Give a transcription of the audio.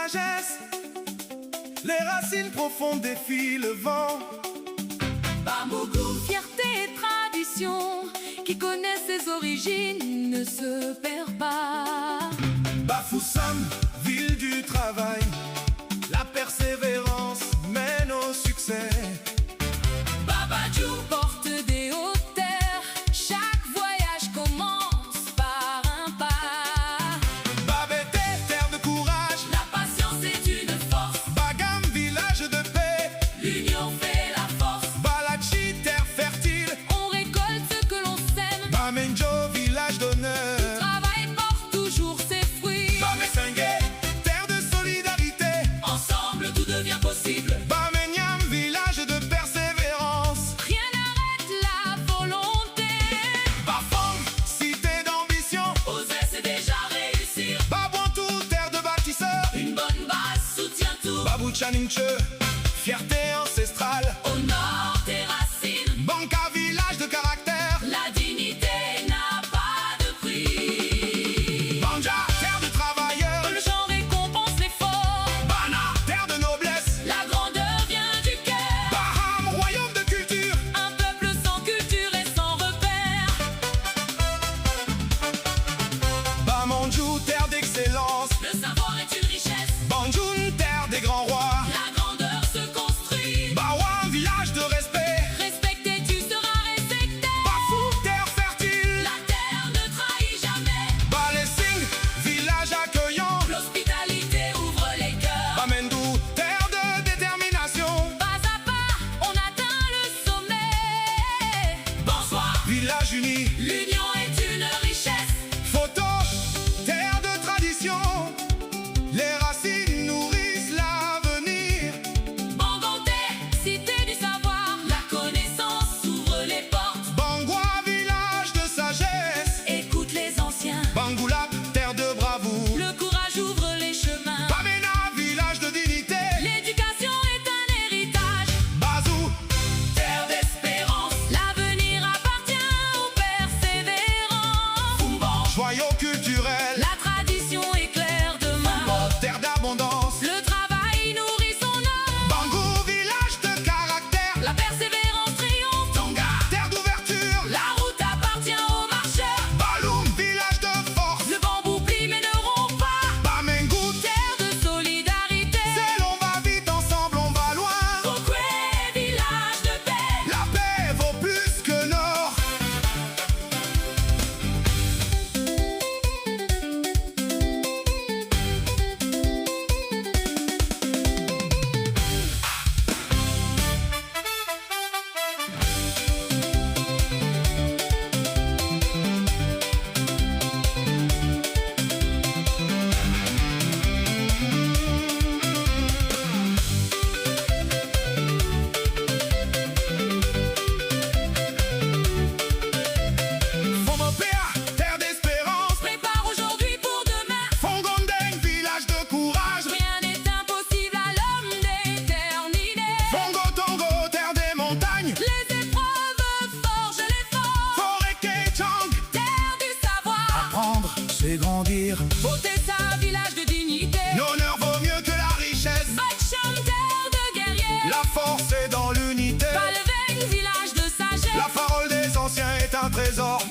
sagesse, les racines profondes défient le vent. Bambougou, fierté et tradition, qui connaît ses origines ne se perd pas. Bafoussam, ville du travail, la persévérance mène au succès. Babadjou, porte des hautes terres, chaque voyage commence par un pas. Babété, terre de courage, La patience est une force, Bagam, village de paix, l'union fait la force. Balachi, terre fertile, On récolte ce que l'on sème, Bamenjo, village d'honneur, travail porte toujours ses fruits. Bamessengue, terre de solidarité, Ensemble tout devient possible, Bamenyam, village de persévérance, rien n'arrête la volonté. Bafang, cité d'ambition, Oser c'est déjà réussir, Babouantou, terre de bâtisseurs, une bonne base soutient tout. Babou Chaninche, fierté ancestrale, Au nord tes racines, Banka, village de caractère, la dignité n'a pas de prix. Banja, terre de travailleurs, Le champ récompense l'effort, Bana, terre de noblesse, la grandeur vient du cœur. Baham, royaume de culture, Un peuple sans culture et sans repère. Bamandjou, terre d'excellence, Le savoir est une richesse, Banjoun, terre des grands rois, la grandeur se construit. Bawan, village de respect, Respecté, tu seras respecté. Bafou, terre fertile, La terre ne trahit jamais, Balessing, village accueillant, l'hospitalité ouvre les cœurs. Bamendou, terre de détermination, Pas à pas, on atteint le sommet. Bonsoir, village uni, l'union est une richesse. Photo, terre de tradition, les racines nourrissent l'avenir. Banganté, cité du savoir, la connaissance ouvre les portes. Bangwa, village de sagesse, Écoute les anciens, Bangoula, terre de bravoure, le courage ouvre les chemins. Bamena, village de dignité, L'éducation est un héritage, Bazou, terre d'espérance. L'avenir appartient aux persévérants. Fumban, joyau culturel, La tradition éclaire demain. terre d'abondance, Le travail nourrit son âme. Bangou, village de caractère, La persévérance triomphe. Tonga, terre d'ouverture, La route appartient aux marcheurs. Baloum, village de force, Le bambou plie mais ne rompt pas. Bamengout, Terre de solidarité. c'est l'on va vite, ensemble on va loin. Fokwe, village de paix. La paix vaut plus que l'or. Fomopéa, terre d'espérance, Prépare aujourd'hui pour demain. Fongondeng, village de courage, Rien n'est impossible à l'homme déterminé. Fongo Tongo, terre des montagnes, Les épreuves forgent l'effort. Forêt Chang, Terre du savoir. apprendre, c'est grandir. Beauté ça, village de dignité. L'honneur vaut mieux que la richesse, Batcham, terre de guerriers. la force est dans l'unité. Palveng, village de sagesse. La parole des anciens est un trésor.